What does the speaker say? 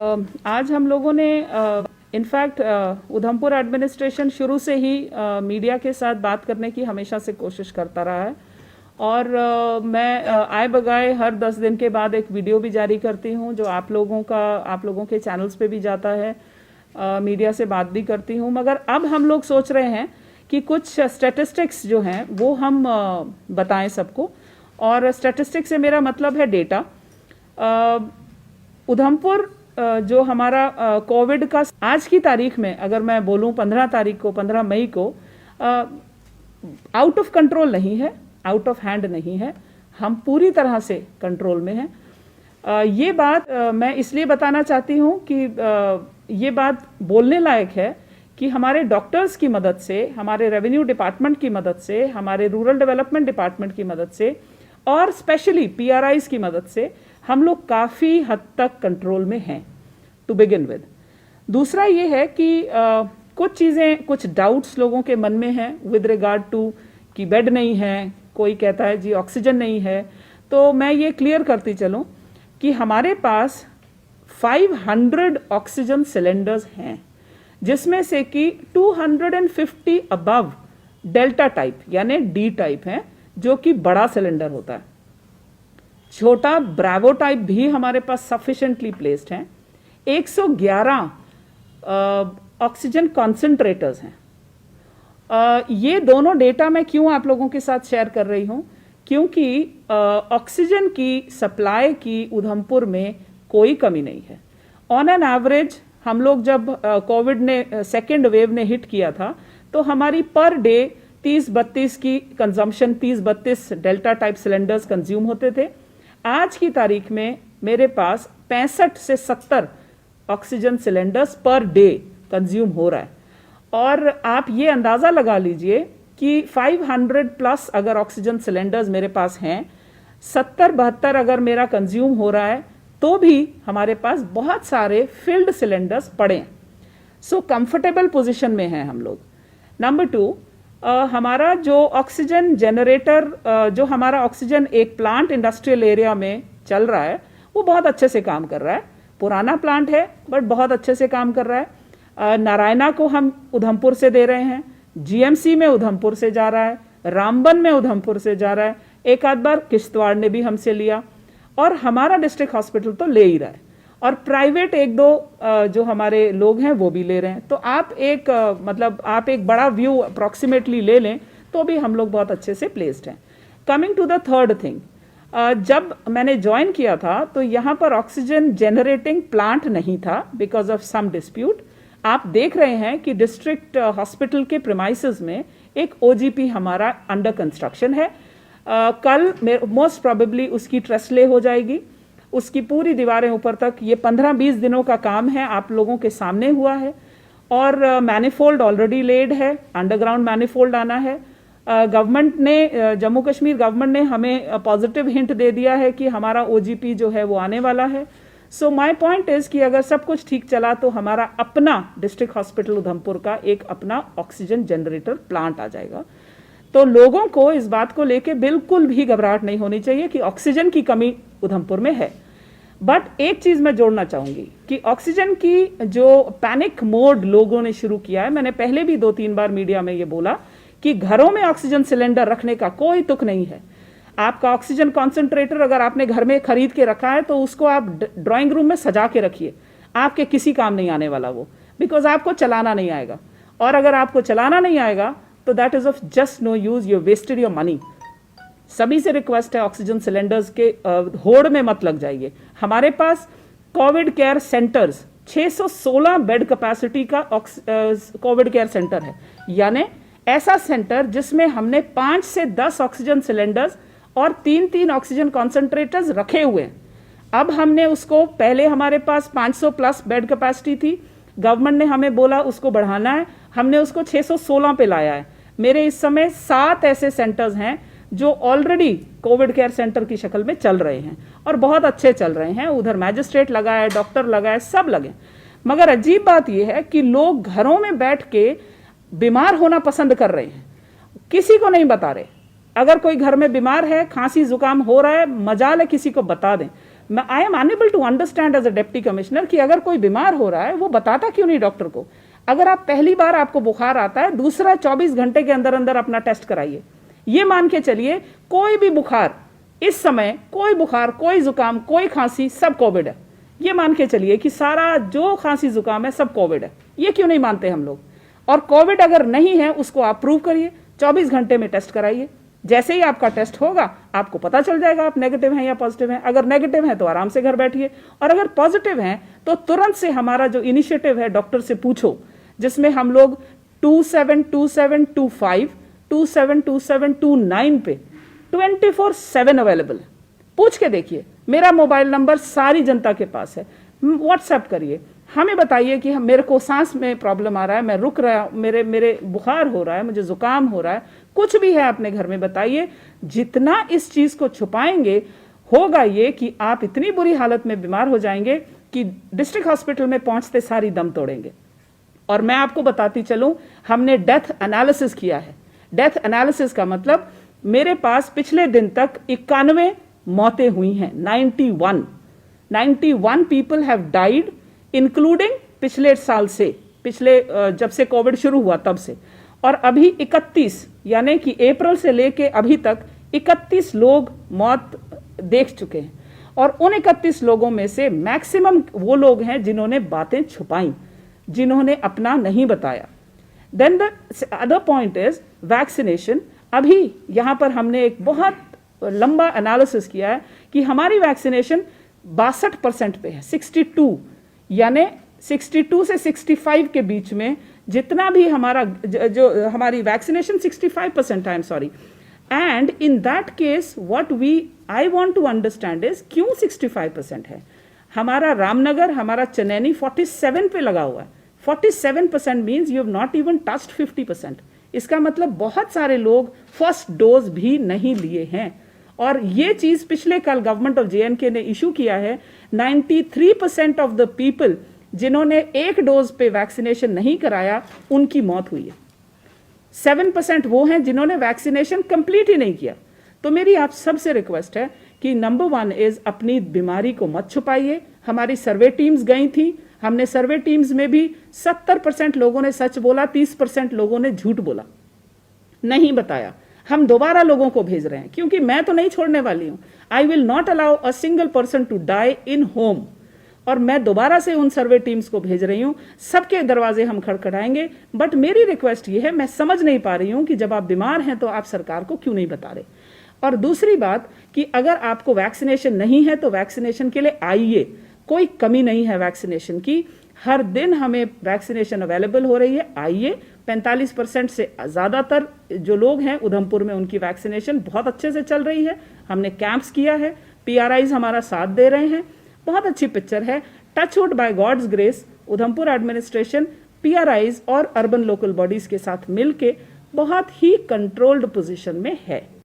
आज हम लोगों ने इनफैक्ट उधमपुर एडमिनिस्ट्रेशन शुरू से ही मीडिया के साथ बात करने की हमेशा से कोशिश करता रहा है और मैं आए बगाए हर 10 दिन के बाद एक वीडियो भी जारी करती हूं जो आप लोगों के चैनल्स पे भी जाता है। मीडिया से बात भी करती हूं, मगर अब हम लोग सोच रहे हैं कि कुछ स्टैटिस्टिक्स जो हैं वो हम बताएं सबको। और स्टैटिस्टिक्स से मेरा मतलब है डेटा। उधमपुर जो हमारा कोविड का आज की तारीख में अगर मैं बोलूं 15 मई को आउट ऑफ कंट्रोल नहीं है, आउट ऑफ हैंड नहीं है, हम पूरी तरह से कंट्रोल में हैं। ये बात मैं इसलिए बताना चाहती हूं कि ये बात बोलने लायक है कि हमारे डॉक्टर्स की मदद से, हमारे रेवेन्यू डिपार्टमेंट की मदद से, हमारे रूरल डेवलपमेंट डिपार्टमेंट की मदद से और स्पेशली पीआरआईज की मदद से हम लोग काफ़ी हद तक कंट्रोल में हैं टू बिगिन विद। दूसरा ये है कि कुछ चीज़ें, कुछ डाउट्स लोगों के मन में हैं विद रिगार्ड टू कि बेड नहीं है, कोई कहता है जी ऑक्सीजन नहीं है। तो मैं ये क्लियर करती चलूँ कि हमारे पास 500 ऑक्सीजन सिलेंडर्स हैं, जिसमें से कि 250 अबव डेल्टा टाइप यानी डी टाइप हैं, जो कि बड़ा सिलेंडर होता है। छोटा ब्रावो टाइप भी हमारे पास सफिशिएंटली प्लेस्ड हैं। 111 ऑक्सीजन कॉन्सेंट्रेटर्स हैं। ये दोनों डेटा मैं क्यों आप लोगों के साथ शेयर कर रही हूं, क्योंकि ऑक्सीजन की सप्लाई की उधमपुर में कोई कमी नहीं है। ऑन एन एवरेज हम लोग जब कोविड ने सेकेंड वेव ने हिट किया था तो हमारी पर डे 30-32 की consumption, 30-32 delta type cylinders consume होते थे। आज की तारीख में मेरे पास 65 से 70 oxygen cylinders per day consume हो रहा है। और आप ये अंदाज़ा लगा लीजिए कि 500 प्लस अगर ऑक्सीजन सिलेंडर्स मेरे पास हैं, 70-72 अगर मेरा कंज्यूम हो रहा है, तो भी हमारे पास बहुत सारे फिल्ड सिलेंडर्स पड़े हैं। सो कंफर्टेबल पोजीशन में हैं हम लोग। नंबर 2, हमारा जो ऑक्सीजन जनरेटर, जो हमारा ऑक्सीजन एक प्लांट इंडस्ट्रियल एरिया में चल रहा है, वो बहुत अच्छे से काम कर रहा है। पुराना प्लांट है बट बहुत अच्छे से काम कर रहा है। नारायणा को हम उधमपुर से दे रहे हैं, जीएमसी में उधमपुर से जा रहा है, रामबन में उधमपुर से जा रहा है, एक आध बार किश्तवाड़ ने भी हमसे लिया, और हमारा डिस्ट्रिक्ट हॉस्पिटल तो ले ही रहा है, और प्राइवेट एक दो जो हमारे लोग हैं वो भी ले रहे हैं। तो आप एक बड़ा व्यू अप्रॉक्सीमेटली ले लें तो भी हम लोग बहुत अच्छे से प्लेस्ड हैं। Coming to the third thing, जब मैंने ज्वाइन किया था तो यहाँ पर ऑक्सीजन जनरेटिंग प्लांट नहीं था बिकॉज ऑफ सम डिस्प्यूट। आप देख रहे हैं कि डिस्ट्रिक्ट हॉस्पिटल के प्रीमाइसेस में एक ओजीपी हमारा अंडर कंस्ट्रक्शन है। कल मोस्ट प्रोबेबली उसकी ट्रसले हो जाएगी, उसकी पूरी दीवारें ऊपर तक, ये 15-20 दिनों का काम है, आप लोगों के सामने हुआ है। और मैनिफोल्ड ऑलरेडी लेड है, अंडरग्राउंड मैनिफोल्ड आना है। गवर्नमेंट ने, जम्मू कश्मीर गवर्नमेंट ने हमें पॉजिटिव हिंट दे दिया है कि हमारा ओजीपी जो है वो आने वाला है। सो माय पॉइंट इज कि अगर सब कुछ ठीक चला तो हमारा अपना डिस्ट्रिक्ट हॉस्पिटल उधमपुर का एक अपना ऑक्सीजन जनरेटर प्लांट आ जाएगा। तो लोगों को इस बात को लेके बिल्कुल भी घबराहट नहीं होनी चाहिए कि ऑक्सीजन की कमी उधमपुर में है। बट एक चीज मैं जोड़ना चाहूंगी कि ऑक्सीजन की जो पैनिक मोड लोगों ने शुरू किया है, मैंने पहले भी 2-3 बार मीडिया में ये बोला कि घरों में ऑक्सीजन सिलेंडर रखने का कोई तुक नहीं है। आपका ऑक्सीजन कॉन्सेंट्रेटर अगर आपने घर में खरीद के रखा है तो उसको आप ड्राइंग रूम में सजा के रखिए, आपके किसी काम नहीं आने वाला वो, बिकॉज आपको चलाना नहीं आएगा। और अगर आपको चलाना नहीं आएगा तो that is of just no use, you wasted your money. सभी से रिक्वेस्ट है, ऑक्सीजन सिलेंडर्स के होड़ में मत लग जाइए। हमारे पास covid care centres 616 bed capacity का कोविड केयर सेंटर है, यानी ऐसा सेंटर जिसमें हमने 5 से 10 ऑक्सीजन सिलेंडर्स और 3-3 ऑक्सीजन कॉन्सेंट्रेटर्स रखे हुए हैं। अब हमने उसको, पहले हमारे पास 500 प्लस बेड कैपेसिटी थी, गवर्नमेंट ने हमें बोला उसको बढ़ाना है, हमने उसको 616 पे लाया है। मेरे इस समय 7 ऐसे सेंटर्स हैं जो ऑलरेडी कोविड केयर सेंटर की शक्ल में चल रहे हैं और बहुत अच्छे चल रहे हैं। उधर मैजिस्ट्रेट लगा है, डॉक्टर लगा है, सब लगे। मगर अजीब बात यह है कि लोग घरों में बैठ के बीमार होना पसंद कर रहे हैं, किसी को नहीं बता रहे। अगर कोई घर में बीमार है, खांसी जुकाम हो रहा है, मजाल है किसी को बता दें, I am unable to understand as a deputy commissioner कि अगर कोई बीमार हो रहा है वो बताता क्यों नहीं डॉक्टर को। अगर आप पहली बार आपको बुखार आता है, दूसरा 24 घंटे के अंदर अंदर अपना टेस्ट कराइए। ये मान के चलिए कोई भी बुखार इस समय, कोई बुखार, कोई जुकाम, कोई खांसी, सब कोविड है। ये मान के चलिए कि सारा जो खांसी जुकाम है सब कोविड है। ये क्यों नहीं मानते हम लोग? और कोविड अगर नहीं है उसको आप प्रूव करिए, 24 घंटे में टेस्ट कराइए। जैसे ही आपका टेस्ट होगा आपको पता चल जाएगा आप नेगेटिव हैं या पॉजिटिव हैं। अगर नेगेटिव हैं तो आराम से घर बैठिए, और अगर पॉजिटिव हैं तो तुरंत से हमारा जो इनिशिएटिव है डॉक्टर से पूछो, जिसमें हम लोग 272725 272729 पे 24/7 अवेलेबल है। पूछ के देखिए, मेरा मोबाइल नंबर सारी जनता के पास है। व्हाट्सएप करिए, हमें बताइए कि मेरे को सांस में प्रॉब्लम आ रहा है, मैं रुक रहा हूं, मेरे बुखार हो रहा है, मुझे जुकाम हो रहा है, कुछ भी है अपने घर में बताइए। जितना इस चीज को छुपाएंगे होगा ये कि आप इतनी बुरी हालत में बीमार हो जाएंगे कि डिस्ट्रिक्ट हॉस्पिटल में पहुंचते सारी दम तोड़ेंगे। और मैं आपको बताती चलूं, हमने डेथ एनालिसिस किया है। डेथ एनालिसिस का मतलब मेरे पास पिछले दिन तक 91 मौतें हुई हैं। 91 पीपल हैव डाइड, इंक्लूडिंग पिछले साल से, पिछले जब से कोविड शुरू हुआ तब से। और अभी 31 यानी कि अप्रैल से लेके अभी तक 31 लोग मौत देख चुके हैं। और उन 31 लोगों में से मैक्सिमम वो लोग हैं जिन्होंने बातें छुपाई, जिन्होंने अपना नहीं बताया। Then the other point is vaccination. अभी यहां पर हमने एक बहुत लंबा एनालिसिस किया है कि हमारी वैक्सीनेशन 62% पे है। 62 यानी 62 से 65 के बीच में जितना भी हमारा जो हमारी वैक्सीनेशन 65% है, I am sorry. And in that case what I want to understand is क्यों 65% है। हमारा रामनगर, हमारा चनैनी 47 पे लगा हुआ है। 47% means you have not even touched 50%। इसका मतलब बहुत सारे लोग फर्स्ट डोज भी नहीं लिए हैं। और ये चीज पिछले कल गवर्नमेंट ऑफ JNK ने इशू किया है। 93% ऑफ द पीपल जिन्होंने एक डोज पे वैक्सीनेशन नहीं कराया उनकी मौत हुई है। 7% वो हैं जिन्होंने वैक्सीनेशन कंप्लीट ही नहीं किया। तो मेरी आप सबसे रिक्वेस्ट है कि नंबर 1 इज अपनी बीमारी को मत छुपाइए। हमारी सर्वे टीम्स गई थी, हमने सर्वे टीम्स में भी 70% लोगों ने सच बोला, 30% लोगों ने झूठ बोला, नहीं बताया। हम दोबारा लोगों को भेज रहे हैं क्योंकि मैं तो नहीं छोड़ने वाली हूं। I will not allow a single person to die in home. और मैं दोबारा से उन सर्वे टीम्स को भेज रही हूं। सबके दरवाजे हम खड़खड़ाएंगे। बट मेरी रिक्वेस्ट ये है, मैं समझ नहीं पा रही हूं कि जब आप बीमार हैं तो आप सरकार को क्यों नहीं बता रहे। और दूसरी बात कि अगर आपको वैक्सीनेशन नहीं है तो वैक्सीनेशन के लिए आइए, कोई कमी नहीं है वैक्सीनेशन की। हर दिन हमें वैक्सीनेशन अवेलेबल हो रही है, आइए। 45% से ज़्यादातर जो लोग हैं उधमपुर में, उनकी वैक्सीनेशन बहुत अच्छे से चल रही है। हमने कैंप्स किया है, PRIs हमारा साथ दे रहे हैं। बहुत अच्छी पिक्चर है। Touchwood by God's grace Udhampur administration PRIs और अर्बन लोकल बॉडीज के साथ मिलके बहुत ही कंट्रोल्ड पोजीशन में है।